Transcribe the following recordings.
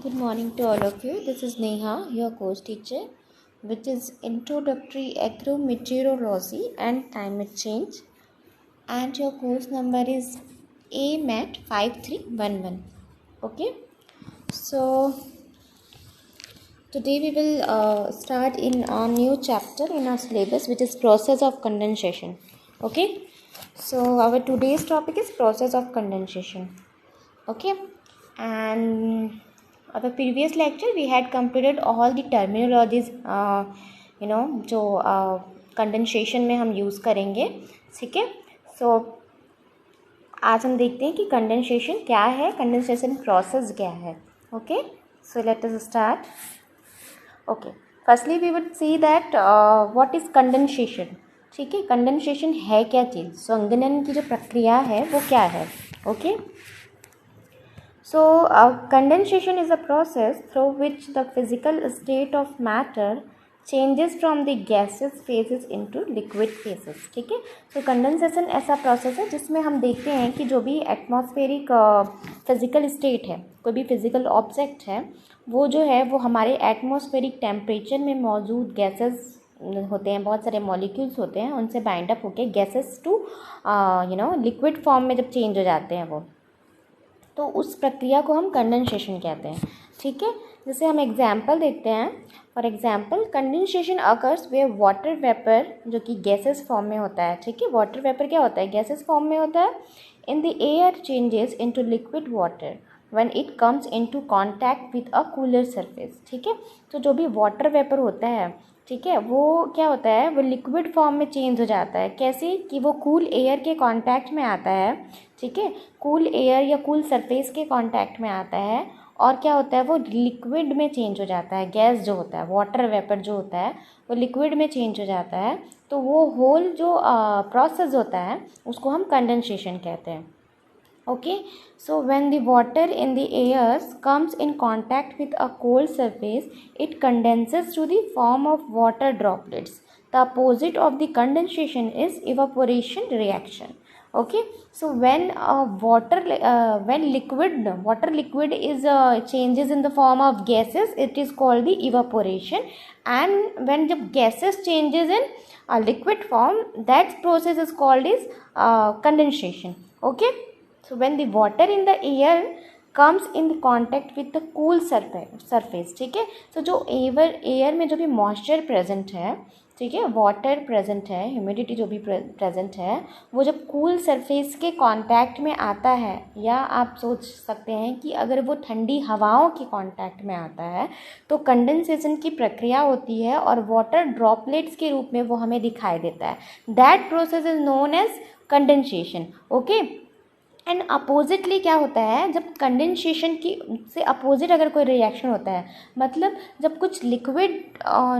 Good morning to all of you. This is Neha, your course teacher, which is Introductory Agrometeorology and Climate Change, and your course number is AMAT 5311. Okay, so today we will start in a new chapter in our syllabus, which is process of condensation. Okay, so our today's topic is process of condensation. Okay, and the previous lecture we had completed all the terminologies जो condensation में हम use करेंगे. ठीक है, सो आज हम देखते हैं कि कंडेंसेशन क्या है, कंडेंसेशन प्रोसेस क्या है. Okay, so let us start. Okay, firstly we would see that what is condensation. ठीक है, कंडेंसेशन है क्या चीज़, संघनन की जो प्रक्रिया है वो क्या है. Okay, so condensation is a process through which the physical state of matter changes from the gaseous phases into liquid phases. ठीक है, तो कंडेंसेशन ऐसा प्रोसेस है जिसमें हम देखते हैं कि जो भी एटमॉस्फेरिक फिजिकल स्टेट है, कोई भी फिजिकल ऑब्जेक्ट है, वो जो है वो हमारे एटमॉस्फेरिक टेम्परेचर में मौजूद गैसेस होते हैं, बहुत सारे मॉलिक्यूल्स होते हैं, उनसे बाइंड अप होकर गैसेस टू लिक्विड फॉर्म में जब चेंज हो जाते हैं वो, तो उस प्रक्रिया को हम कंडेंसेशन कहते हैं. ठीक है, जैसे हम एग्जाम्पल देखते हैं. For example, condensation occurs way water vapour जो कि गैसेस फॉर्म में होता है. ठीक है, वाटर वेपर क्या होता है, गैसेस फॉर्म में होता है. In the air changes into liquid water when it comes into contact with a cooler surface. ठीक है, तो जो भी वाटर वेपर होता है, ठीक है, वो क्या होता है, वो लिक्विड फॉर्म में चेंज हो जाता है. कैसे कि वो कूल एयर के कांटेक्ट में आता है. ठीक है, कूल एयर या कूल सरफेस के कांटेक्ट में आता है और क्या होता है, वो लिक्विड में चेंज हो जाता है. गैस जो होता है, वाटर वेपर जो होता है, वो लिक्विड में चेंज हो जाता है. तो वो होल जो प्रोसेस होता है उसको हम कंडेंसेशन कहते हैं. Okay, so when the water in the air comes in contact with a cold surface, it condenses to the form of water droplets. The opposite of the condensation is evaporation reaction. Okay, so when water liquid is changes in the form of gases, it is called the evaporation. And when the gases changes in a liquid form, that process is called is condensation. Okay, so when the water in the air comes in the contact with the cool surface. ठीक है, so जो air में जो भी moisture present है, ठीक है, water present है, ह्यूमिडिटी जो भी प्रेजेंट है, वो जब कूल सरफेस के कांटेक्ट में आता है, या आप सोच सकते हैं कि अगर वो ठंडी हवाओं के कांटेक्ट में आता है तो कंडेंसेशन की प्रक्रिया होती है और वाटर ड्रॉपलेट्स के रूप में वो हमें दिखाई देता है. That process is known as condensation. Okay, and oppositely क्या होता है, जब कंडेंसेशन की से अपोजिट अगर कोई रिएक्शन होता है, मतलब जब कुछ लिक्विड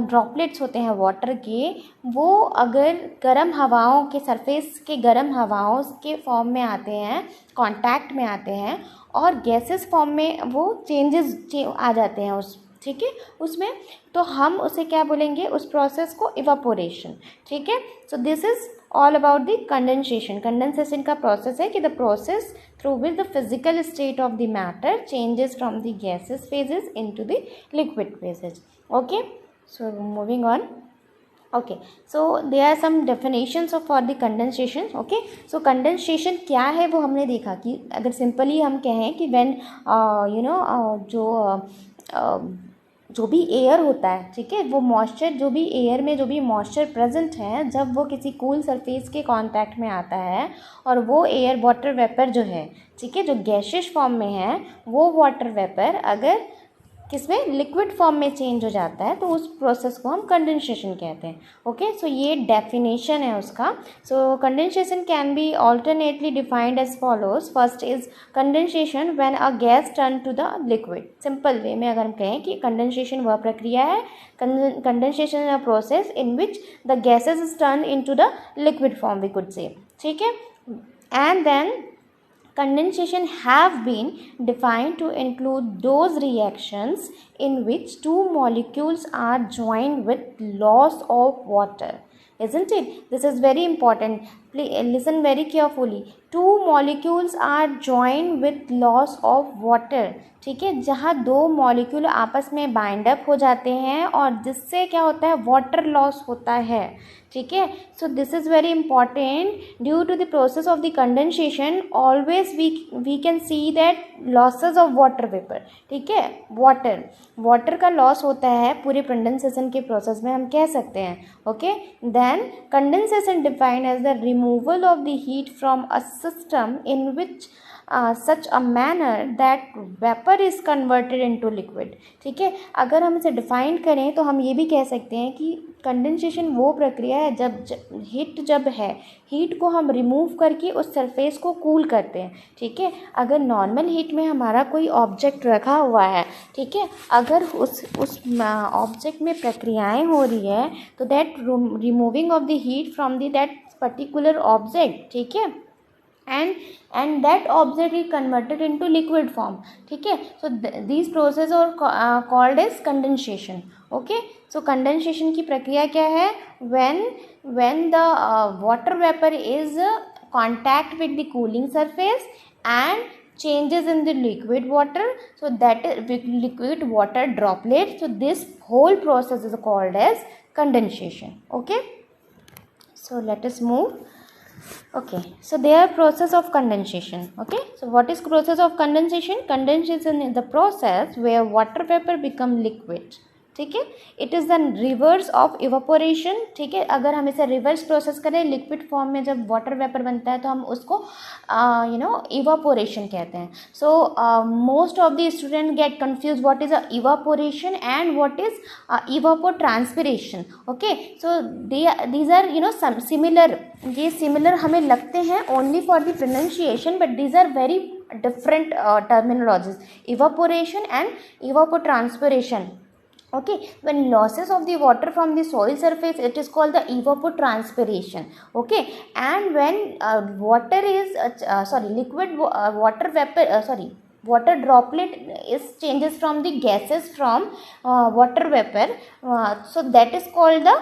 ड्रॉपलेट्स होते हैं वाटर के, वो अगर गर्म हवाओं के सरफेस के गर्म हवाओं के फॉर्म में आते हैं, कांटेक्ट में आते हैं, और गैसेस फॉर्म में वो चेंजेस आ जाते हैं उस, ठीक है, उसमें, तो हम उसे क्या बोलेंगे, उस प्रोसेस को इवापोरेशन. ठीक है, so this is all about the condensation. Condensation का प्रोसेस है कि the process through which the physical state of the matter changes from the gases phases into the liquid phases. Okay, so moving on. Okay, so there are some definitions for the condensation. Okay, so condensation क्या है वो हमने देखा कि अगर simply हम कहें कि व्हेन जो भी एयर होता है, ठीक है, वो मॉइस्चर जो भी एयर में जो भी मॉइस्चर प्रेजेंट है, जब वो किसी कूल सरफेस के कांटेक्ट में आता है और वो एयर वाटर वेपर जो है, ठीक है, जो गैसियस फॉर्म में है, वो वाटर वेपर अगर किसमें, लिक्विड फॉर्म में चेंज हो जाता है, तो उस प्रोसेस को हम कंडेंसेशन कहते हैं. ओके, सो ये डेफिनेशन है उसका. So condensation can be alternately defined as follows. First is condensation when a gas turn to the liquid. Simple way में अगर हम कहें कि कंडेंसेशन वह प्रक्रिया है, condensation a process in which the gases is turn into the liquid form, we could say. ठीक है, and then condensation have been defined to include those reactions in which two molecules are joined with loss of water. Isn't it? This is very important. listen very carefully. Two molecules are joined with loss of water. ठीक है, जहाँ दो molecule आपस में bind up हो जाते हैं और जिससे क्या होता है, वाटर लॉस होता है. ठीक है, so this is very important. Due to the process of the condensation always we can see that losses of water vapour. ठीक है, वाटर का लॉस होता है पूरे कंडेंसेशन के प्रोसेस में, हम कह सकते हैं. Okay, then condensation defined as the removal of the heat from a system in which such a manner that vapor is converted into liquid. ठीक है, अगर हम इसे डिफाइन करें तो हम ये भी कह सकते हैं कि कंडेंसेशन वो प्रक्रिया है जब हीट को हम रिमूव करके उस सरफेस को कूल करते हैं. ठीक है, अगर नॉर्मल हीट में हमारा कोई ऑब्जेक्ट रखा हुआ है, ठीक है, अगर उस ऑब्जेक्ट में प्रक्रियाएं हो रही है तो that removing of the heat from that particular object, ठीक है, and that object is converted into liquid form. ठीक है, so these process are called as condensation. okay, so condensation की प्रक्रिया क्या है, when the water vapor is contact with the cooling surface and changes in the liquid water, so that is liquid water droplet. So this whole process is called as condensation. Okay, so let us move. Okay, so there process of condensation. Okay, so what is process of condensation? Condensation is the process where water vapor become liquid. ठीक है, it is the reverse of evaporation. ठीक है, अगर हम इसे reverse process करें, liquid form में जब वाटर वेपर बनता है तो हम उसको इवापोरेशन कहते हैं. So most of the student get confuse what is evaporation and what is evapotranspiration. Okay, so these are similar. ये सिमिलर हमें लगते हैं only for the pronunciation, but these are very different terminologies, evaporation and evapotranspiration. Okay, when losses of the water from the soil surface, it is called the evapotranspiration. Okay, and when water is liquid water vapor water droplet is changes from the gases from water vapor, so that is called the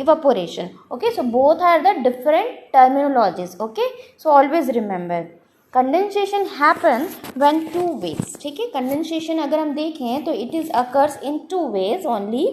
evaporation. Okay, so both are the different terminologies. Okay, so always remember condensation happen when two ways. ठीक है, condensation अगर हम देखें तो it is occurs in two ways only.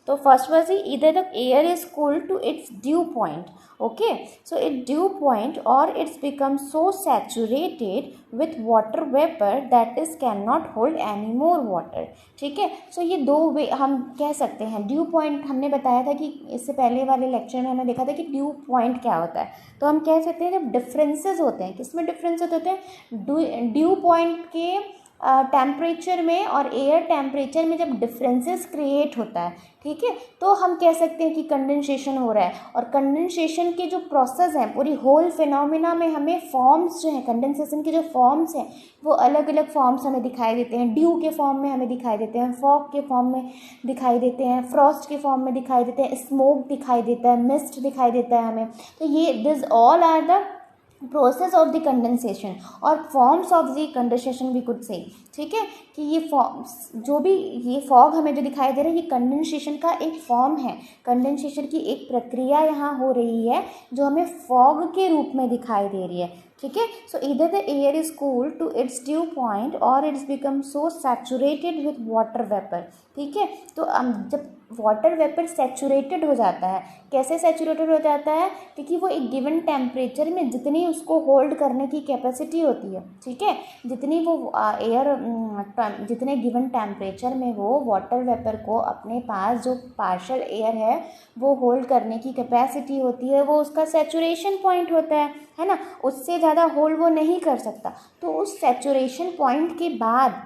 तो first was इधर the air is cooled to its dew point. Okay, so it dew point और its become so saturated with water vapour that is can not hold any more water. ठीक है, सो ये दो वे हम कह सकते हैं. ड्यू पॉइंट हमने बताया था कि इससे पहले वाले लेक्चर में हमने देखा था कि ड्यू पॉइंट क्या होता है. तो हम कह सकते हैं जब डिफरेंसेस होते हैं, किसमें डिफरेंसेस होते हैं, ड्यू पॉइंट के टेम्परेचर में और एयर टेम्परेचर में जब डिफरेंसेस क्रिएट होता है. ठीक है, तो हम कह सकते हैं कि कंडेंसेशन हो रहा है. और कंडेंसेशन के जो प्रोसेस हैं, पूरी होल फिनोमिना में हमें फॉर्म्स जो हैं, कंडेंसेशन के जो फॉर्म्स हैं वो अलग अलग फॉर्म्स हमें दिखाई देते हैं. ड्यू के फॉर्म में हमें दिखाई देते हैं, फॉग के फॉर्म में दिखाई देते हैं, फ्रॉस्ट के फॉर्म में दिखाई देते हैं, स्मोक दिखाई देता है, मिस्ट दिखाई देता है हमें. तो ये this all are the process of the condensation और forms of the condensation we could say. ठीक है, कि ये फॉर्म्स जो भी ये फॉग हमें जो दिखाई दे रहा है ये कंडेंसेशन का एक फॉर्म है. कंडेंसेशन की एक प्रक्रिया यहाँ हो रही है जो हमें फॉग के रूप में दिखाई दे रही है. ठीक है, सो इधर the air is cool to its dew point और its become so saturated with water vapour. ठीक है, तो जब वाटर वेपर सैचुरेटेड हो जाता है, कैसे सैचुरेटेड हो जाता है, क्योंकि वो एक गिवन टेम्परेचर में जितनी उसको होल्ड करने की कैपेसिटी होती है, ठीक है, जितनी वो एयर जितने गिवन टेम्परेचर में वो वाटर वेपर को अपने पास जो पार्शियल एयर है वो होल्ड करने की कैपेसिटी होती है, वो उसका सैचुरेशन पॉइंट होता है ना. उससे ज़्यादा होल्ड वो नहीं कर सकता. तो उस सैचुरेशन पॉइंट के बाद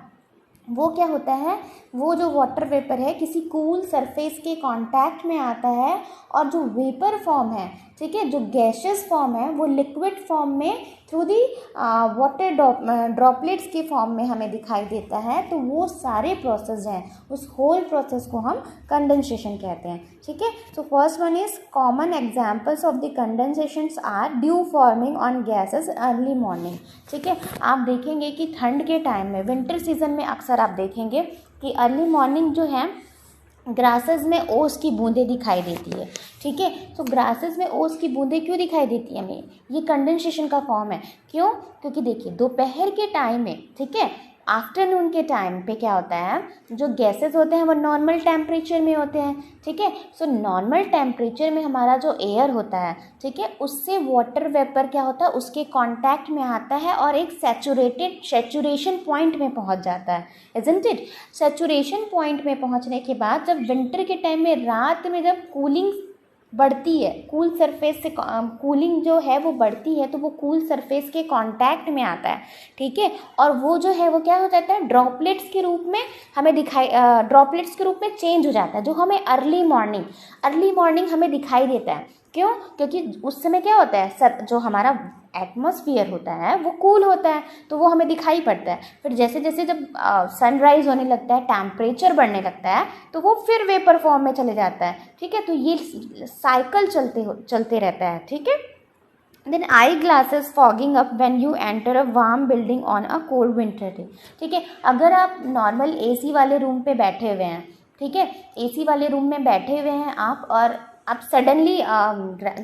वो क्या होता है, वो जो वाटर वेपर है किसी कूल सरफेस के कांटेक्ट में आता है और जो वेपर फॉर्म है, ठीक है, जो गैशियस फॉर्म है वो लिक्विड फॉर्म में थ्रू दी वाटर ड्रॉपलेट्स के फॉर्म में हमें दिखाई देता है. तो वो सारे प्रोसेस हैं, उस होल प्रोसेस को हम कंडेंसेशन कहते हैं. ठीक है, so first one is common examples of the condensations are dew forming on grasses early morning. ठीक है, आप देखेंगे कि ठंड के टाइम में विंटर सीजन में अक्सर आप देखेंगे कि अर्ली मॉर्निंग जो है ग्रासेस में ओस की बूंदें दिखाई देती है, ठीक है। तो ग्रासेस में ओस की बूंदें क्यों दिखाई देती है हमें, ये कंडेंसेशन का फॉर्म है। क्यों, क्योंकि देखिए दोपहर के टाइम में, ठीक है, आफ्टरनून के टाइम पे क्या होता है, जो गैसेस होते हैं वो नॉर्मल टेम्परेचर में होते हैं, ठीक है। सो नॉर्मल टेम्परेचर में हमारा जो एयर होता है, ठीक है, उससे वाटर वेपर क्या होता है, उसके कांटेक्ट में आता है और एक सैचुरेशन पॉइंट में पहुंच जाता है, इजंट इट। सैचुरेशन पॉइंट में पहुंचने के बाद जब विंटर के टाइम में रात में जब कूलिंग बढ़ती है, कूल सरफेस से कूलिंग जो है वो बढ़ती है, तो वो कूल सरफेस के कांटेक्ट में आता है, ठीक है। और वो जो है वो क्या हो जाता है, ड्रॉपलेट्स के रूप में हमें ड्रॉपलेट्स के रूप में चेंज हो जाता है, जो हमें अर्ली मॉर्निंग हमें दिखाई देता है। क्यों, क्योंकि उस समय क्या होता है, जो हमारा एटमॉस्फेयर होता है वो कूल होता है, तो वो हमें दिखाई पड़ता है। फिर जैसे जैसे जब सनराइज होने लगता है, टेम्परेचर बढ़ने लगता है, तो वो फिर वेपर फॉर्म में चले जाता है, ठीक है। तो ये साइकिल चलते रहता है, ठीक है। Then eye glasses fogging up when you enter a warm building on a cold winter day, ठीक है। अगर आप नॉर्मल एसी वाले रूम पे बैठे हुए हैं, ठीक है, एसी वाले रूम में बैठे हुए हैं आप, और आप सडनली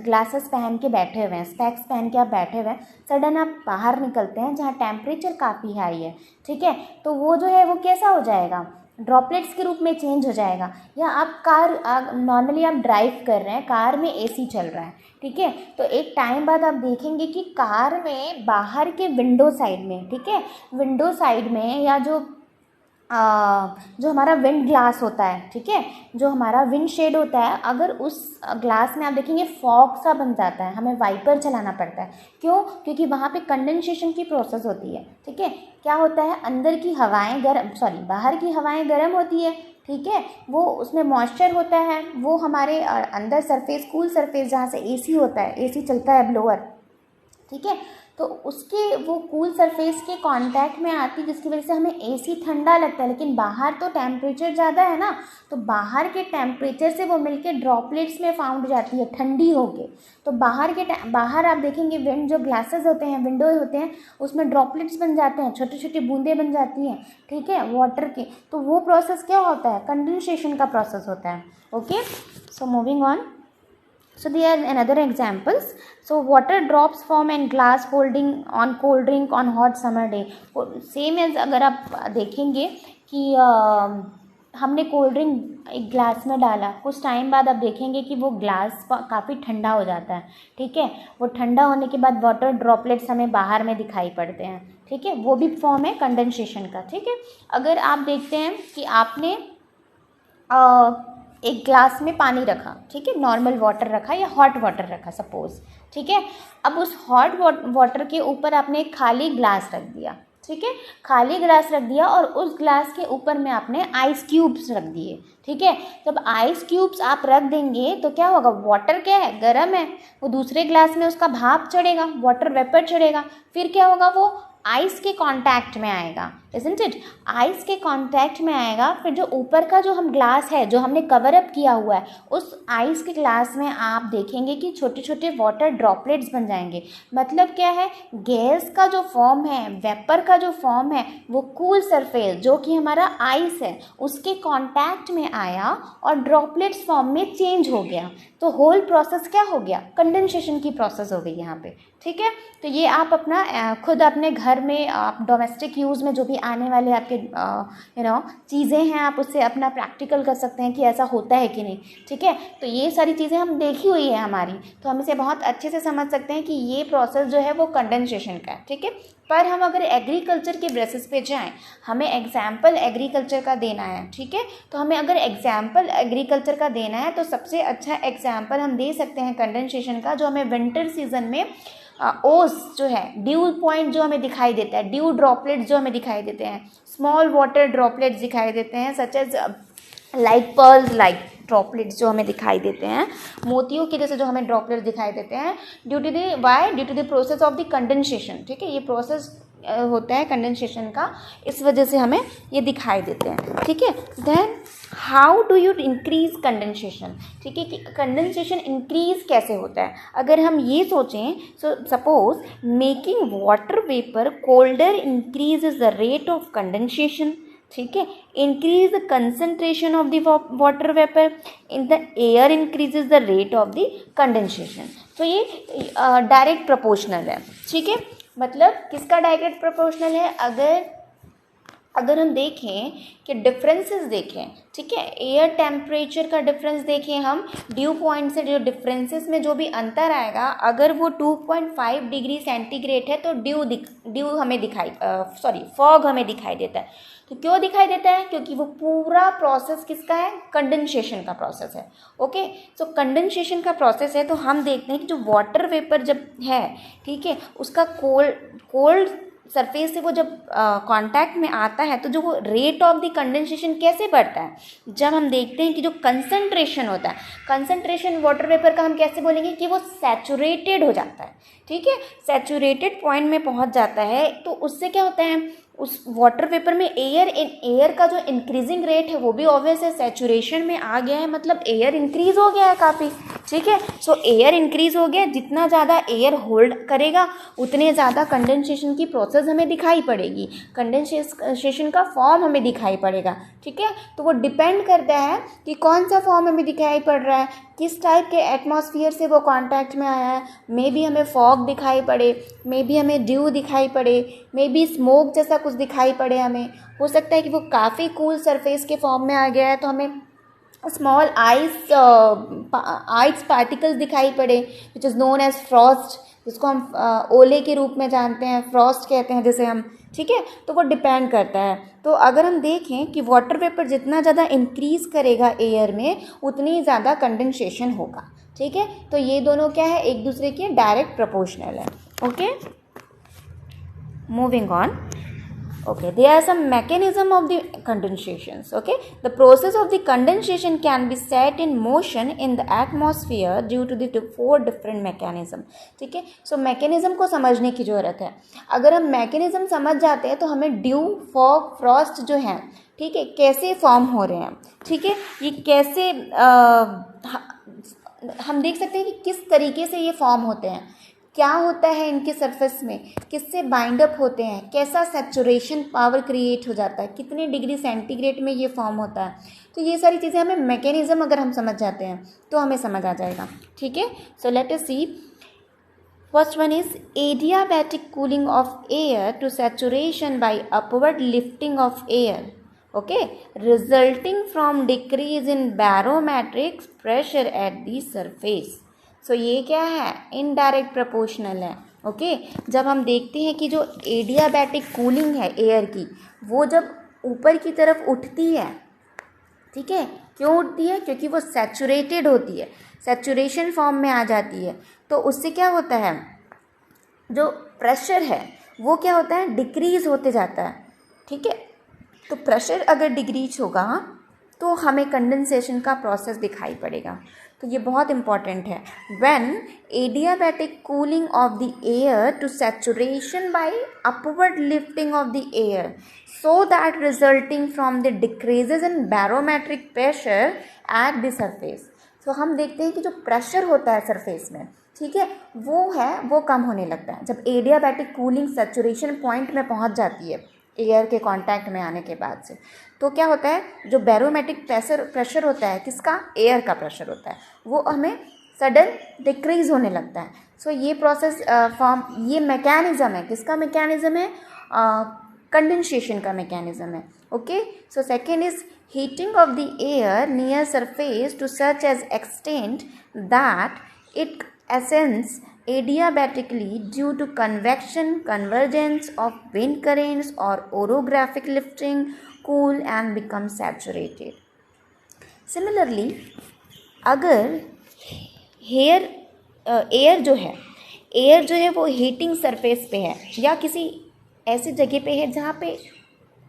ग्लासेस पहन के बैठे हुए हैं, स्पेक्स पहन के आप बैठे हुए हैं, सडन आप बाहर निकलते हैं जहाँ टेम्परेचर काफ़ी हाई है, ठीक है, तो वो जो है वो कैसा हो जाएगा, ड्रॉपलेट्स के रूप में चेंज हो जाएगा। या आप नॉर्मली आप ड्राइव कर रहे हैं, कार में एसी चल रहा है, ठीक है, तो एक टाइम बाद आप देखेंगे कि कार में बाहर के विंडो साइड में, ठीक है, विंडो साइड में या जो हमारा विंड ग्लास होता है, ठीक है, जो हमारा विंड शेड होता है, अगर उस ग्लास में आप देखेंगे फॉग सा बन जाता है, हमें वाइपर चलाना पड़ता है। क्यों, क्योंकि वहाँ पे कंडेंसेशन की प्रोसेस होती है, ठीक है। क्या होता है, बाहर की हवाएं गर्म होती है, ठीक है, वो उसमें मॉइस्चर होता है, वो हमारे अंदर सरफेस, कूल सरफेस जहाँ से एसी होता है, एसी चलता है ब्लोअर, ठीक है, तो उसके वो कूल सरफेस के कांटेक्ट में आती है, जिसकी वजह से हमें एसी ठंडा लगता है। लेकिन बाहर तो टेम्परेचर ज़्यादा है ना, तो बाहर के टेम्परेचर से वो मिलके ड्रॉपलेट्स में फाउंड जाती है ठंडी होके। तो बाहर आप देखेंगे विंड जो ग्लासेस होते हैं, विंडो होते हैं, उसमें ड्रॉपलेट्स बन जाते हैं, छोटी छोटी बूंदें बन जाती हैं, ठीक है, वाटर की। तो वो प्रोसेस क्या होता है, कंडेंसेशन का प्रोसेस होता है। Okay, so moving on. So there are another examples. So water drops form in glass holding on cold drink on hot summer day. Same as अगर आप देखेंगे कि हमने कोल्ड ड्रिंक एक ग्लास में डाला, कुछ टाइम बाद आप देखेंगे कि वो ग्लास काफ़ी ठंडा हो जाता है, ठीक है। वो ठंडा होने के बाद वाटर ड्रॉपलेट्स हमें बाहर में दिखाई पड़ते हैं, ठीक है, वो भी फॉर्म है कंडेंसेशन का, ठीक है। अगर आप देखते हैं कि आपने एक ग्लास में पानी रखा, ठीक है, नॉर्मल वाटर रखा या हॉट वाटर रखा सपोज, ठीक है। अब उस हॉट वाटर के ऊपर आपने एक खाली ग्लास रख दिया, ठीक है, खाली ग्लास रख दिया, और उस ग्लास के ऊपर में आपने आइस क्यूब्स रख दिए, ठीक है। जब आइस क्यूब्स आप रख देंगे तो क्या होगा, वाटर क्या है, गर्म है, वो दूसरे ग्लास में उसका भाप चढ़ेगा, वाटर वेपर चढ़ेगा, फिर क्या होगा, वो आइस के कांटेक्ट में आएगा, इजंट इट, आइस के कांटेक्ट में आएगा। फिर जो ऊपर का जो हम ग्लास है, जो हमने कवर अप किया हुआ है, उस आइस के ग्लास में आप देखेंगे कि छोटे छोटे वाटर ड्रॉपलेट्स बन जाएंगे। मतलब क्या है, गैस का जो फॉर्म है, वेपर का जो फॉर्म है, वो कूल सरफेस जो कि हमारा आइस है, उसके कांटेक्ट में आया और ड्रॉपलेट्स फॉर्म में चेंज हो गया। तो होल प्रोसेस क्या हो गया, कंडेंसेशन की प्रोसेस हो गई यहाँ पे, ठीक है। तो ये आप अपना खुद अपने घर में आप डोमेस्टिक यूज़ में जो भी आने वाले आपके चीज़ें हैं, आप उससे अपना प्रैक्टिकल कर सकते हैं कि ऐसा होता है कि नहीं, ठीक है। तो ये सारी चीज़ें हम देखी हुई है हमारी, तो हम इसे बहुत अच्छे से समझ सकते हैं कि ये प्रोसेस जो है वो कंडेंसेशन का है, ठीक है। पर हम अगर एग्रीकल्चर के बेसिस पे जाएं, हमें एग्जाम्पल एग्रीकल्चर का देना है, ठीक है, तो हमें अगर एग्जाम्पल एग्रीकल्चर का देना है तो सबसे अच्छा एग्जाम्पल हम दे सकते हैं कंडेंसेशन का, जो हमें विंटर सीजन में ओस जो है, ड्यू पॉइंट जो हमें दिखाई देता है, ड्यू ड्रॉपलेट्स जो हमें दिखाई देते हैं, स्मॉल वाटर ड्रॉपलेट्स दिखाई देते हैं, such as like pearls like droplets जो हमें दिखाई देते हैं, मोतियों की जैसे जो हमें ड्रॉपलेट्स दिखाई देते हैं, due to the process of the condensation, ठीक है। ये प्रोसेस होता है कंडेंसेशन का, इस वजह से हमें ये दिखाई देते हैं, ठीक है। Then how do you increase condensation, ठीक है, कि कंडेंसेशन इंक्रीज कैसे होता है। अगर हम ये सोचें, so suppose making water vapour colder increases the rate of condensation, ठीक है, increase the concentration of the water vapour in the air, increases the rate of the condensation. तो ये डायरेक्ट प्रोपोर्शनल है। ठीक है, मतलब किसका डायरेक्ट प्रोपोर्शनल है, अगर हम देखें कि डिफरेंसेस देखें, ठीक है, एयर टेम्परेचर का डिफरेंस देखें हम, ड्यू पॉइंट से जो डिफरेंसेस में जो भी अंतर आएगा, अगर वो 2.5 डिग्री सेंटीग्रेड है तो ड्यू हमें फॉग हमें दिखाई देता है। तो क्यों दिखाई देता है, क्योंकि वो पूरा प्रोसेस किसका है, कंडेंसेशन का प्रोसेस है। ओके, सो कंडेंसेशन का प्रोसेस है, तो हम देखते हैं कि जो वाटर वेपर जब है, ठीक है, उसका कोल्ड सरफेस से वो जब कांटेक्ट में आता है, तो जो वो रेट ऑफ द कंडेंसेशन कैसे बढ़ता है, जब हम देखते हैं कि जो कंसंट्रेशन होता है, कंसंट्रेशन वाटर वेपर का हम कैसे बोलेंगे कि वो सैचुरेटेड हो जाता है। ठीक है, सैचुरेटेड पॉइंट में पहुंच जाता है, तो उससे क्या होता है, उस वाटर वेपर में एयर का जो इंक्रीजिंग रेट है वो भी ऑब्वियस है, सैचुरेशन में आ गया है, मतलब एयर इंक्रीज हो गया है काफ़ी। ठीक है, सो एयर इंक्रीज हो गया, जितना ज़्यादा एयर होल्ड करेगा उतने ज़्यादा कंडेंसेशन की प्रोसेस हमें दिखाई पड़ेगी, कंडेंसेशन का फॉर्म हमें दिखाई पड़ेगा। ठीक है, तो वो डिपेंड करता है कि कौन सा फॉर्म हमें दिखाई पड़ रहा है, किस टाइप के एटमॉस्फेयर से वो कांटेक्ट में आया है। मे बी हमें फॉग दिखाई पड़े, मे बी हमें ड्यू दिखाई पड़े, मे बी स्मोक जैसा कुछ दिखाई पड़े, हमें हो सकता है कि वो काफ़ी कूल सरफेस के फॉर्म में आ गया है, तो हमें स्मॉल आइस पार्टिकल्स दिखाई पड़े, which is known as frost, जिसको हम ओले के रूप में जानते हैं, फ्रॉस्ट कहते हैं जिसे हम। ठीक है, तो वो डिपेंड करता है। तो अगर हम देखें कि वाटर वेपर जितना ज़्यादा इंक्रीज़ करेगा एयर में, उतनी ज़्यादा कंडेंसेशन होगा। ठीक है, तो ये दोनों क्या है, एक दूसरे के डायरेक्ट प्रोपोर्शनल है। Okay, moving on. Okay, there are some mechanism of the condensations. Okay, the process of the condensation can be set in motion in the atmosphere due to the 4 different mechanism. ठीक है, so mechanism को समझने की ज़रूरत है। अगर हम mechanism समझ जाते हैं तो हमें ड्यू, फॉग, फ्रॉस्ट जो है, ठीक है, कैसे फॉर्म हो रहे हैं, ठीक है, ये कैसे हम देख सकते हैं कि किस तरीके से ये फॉर्म होते हैं, क्या होता है इनके सरफेस में, किससे बाइंड अप होते हैं, कैसा सैचुरेशन पावर क्रिएट हो जाता है, कितने डिग्री सेंटीग्रेड में ये फॉर्म होता है। तो ये सारी चीज़ें हमें मैकेनिज्म अगर हम समझ जाते हैं तो हमें समझ आ जाएगा। ठीक है, so let us see. First one is adiabatic cooling of air to saturation by upward lifting of air, okay, resulting from decrease in barometric pressure at the surface. So ये क्या है, इनडायरेक्ट प्रोपोर्शनल है। Okay, जब हम देखते हैं कि जो एडियाबैटिक कूलिंग है एयर की, वो जब ऊपर की तरफ उठती है, ठीक है, क्यों उठती है, क्योंकि वो सैचुरेटेड होती है, सैचुरेशन फॉर्म में आ जाती है, तो उससे क्या होता है, जो प्रेशर है वो क्या होता है, डिक्रीज होते जाता है। ठीक है, तो प्रेशर अगर डिक्रीज होगा तो हमें कंडेंसेशन का प्रोसेस दिखाई पड़ेगा। तो ये बहुत इंपॉर्टेंट है। When adiabatic cooling of the air to saturation by upward lifting of the air so that resulting from the decreases in barometric pressure at the surface. तो हम देखते हैं कि जो प्रेशर होता है सरफेस में, ठीक है, वो कम होने लगता है जब एडियाबैटिक कूलिंग सैचुरेशन पॉइंट में पहुंच जाती है एयर के कांटेक्ट में आने के बाद से। तो क्या होता है, जो बैरोमेट्रिक प्रेशर होता है, किसका, एयर का प्रेशर होता है, वो हमें सडन डिक्रीज होने लगता है। सो ये प्रोसेस ये मैकेनिज्म है, किसका मैकेनिज्म है, कंडेंसेशन का मैकेनिज्म है। Okay, so second is heating of the air near surface to such as extent that it ascends adiabatically due to convection, convergence of wind currents or orographic lifting, cool and become saturated. Similarly, अगर air जो है वो heating surface पे है या किसी ऐसी जगह पे है जहाँ पे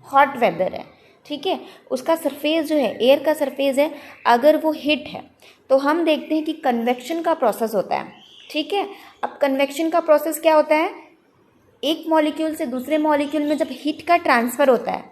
हॉट वेदर है, ठीक है, उसका सरफेस जो है, एयर का सरफेस है, अगर वो हीट है तो हम देखते हैं कि कन्वेक्शन का प्रोसेस होता है। ठीक है, अब कन्वेक्शन का प्रोसेस क्या होता है, एक मॉलिक्यूल से दूसरे मॉलिक्यूल में जब हीट का ट्रांसफ़र होता है,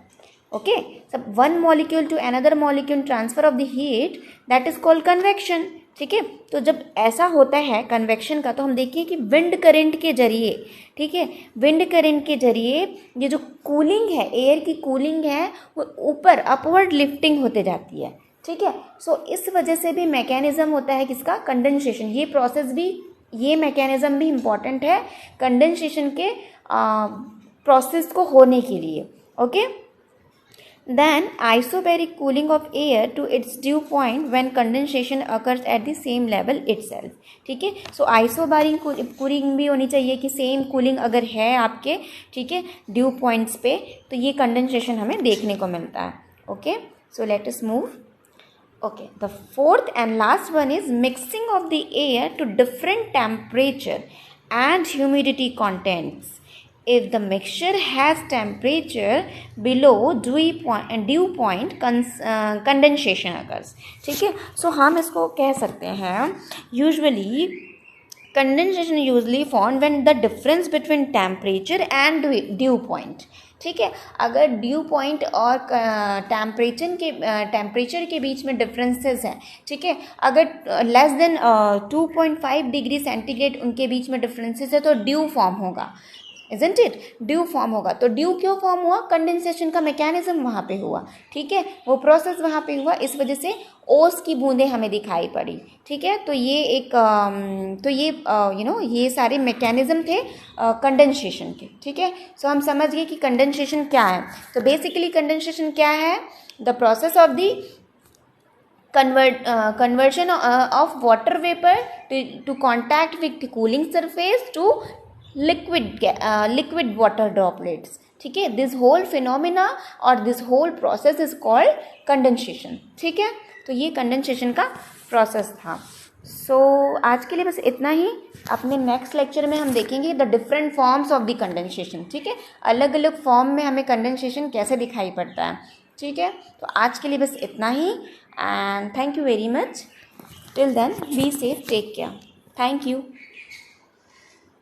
ओके, सब one molecule to another molecule transfer of the heat, that is called convection. ठीक है। तो जब ऐसा होता है कन्वेक्शन का, तो हम देखिए कि विंड करंट के जरिए, ठीक है, विंड करंट के जरिए ये जो कूलिंग है, एयर की कूलिंग है, वो ऊपर अपवर्ड लिफ्टिंग होते जाती है, ठीक है। सो इस वजह से भी मैकेनिज्म होता है किसका, कंडेंसेशन। ये प्रोसेस भी, ये मैकेनिज्म भी इम्पॉर्टेंट है कंडेंसेशन के प्रोसेस को होने के लिए। Okay, then isobaric cooling of air to its dew point when condensation occurs at the same level itself, ठीक है। सो आइसोबारिक कूलिंग भी होनी चाहिए कि सेम कूलिंग अगर है आपके, ठीक है, ड्यू पॉइंट्स पे, तो ये कंडेंसेशन हमें देखने को मिलता है। Okay, so let us move. Okay, the fourth and last one is mixing of the air to different temperature and humidity contents. If the mixture has temperature below dew point, condensation occurs, ठीक है। सो हम इसको कह सकते हैं usually condensation usually form when the difference between temperature and due point, ठीक है। अगर ड्यू पॉइंट और टेम्परेचर के बीच में डिफरेंसेस हैं, ठीक है, अगर लेस देन 2.5 डिग्री सेंटीग्रेड उनके बीच में डिफरेंसेस है तो ड्यू फॉर्म होगा, इजंट इट, ड्यू फॉर्म होगा। तो ड्यू क्यों फॉर्म हुआ, कंडेंसेशन का मैकेनिज्म वहाँ पे हुआ, ठीक है, वो प्रोसेस वहाँ पे हुआ, इस वजह से ओस की बूंदें हमें दिखाई पड़ी, ठीक है। तो ये एक तो ये ये सारे मैकेनिज्म थे कंडेंसेशन के, ठीक है। सो हम समझ गए कि कंडेंसेशन क्या है। तो बेसिकली कंडेंसेशन क्या है, the process of the conversion of water vapor to contact with the cooling surface to liquid water droplets, ठीक है। दिस होल फिनोमिना और this whole process is called condensation, ठीक है। तो ये कंडेंसेशन का प्रोसेस था। सो आज के लिए बस इतना ही। अपने नेक्स्ट लेक्चर में हम देखेंगे the different forms of the condensation, ठीक है, अलग अलग फॉर्म में हमें कंडेंसेशन कैसे दिखाई पड़ता है, ठीक है। तो आज के लिए बस इतना ही and thank you very much. Till then be safe, take care, thank you.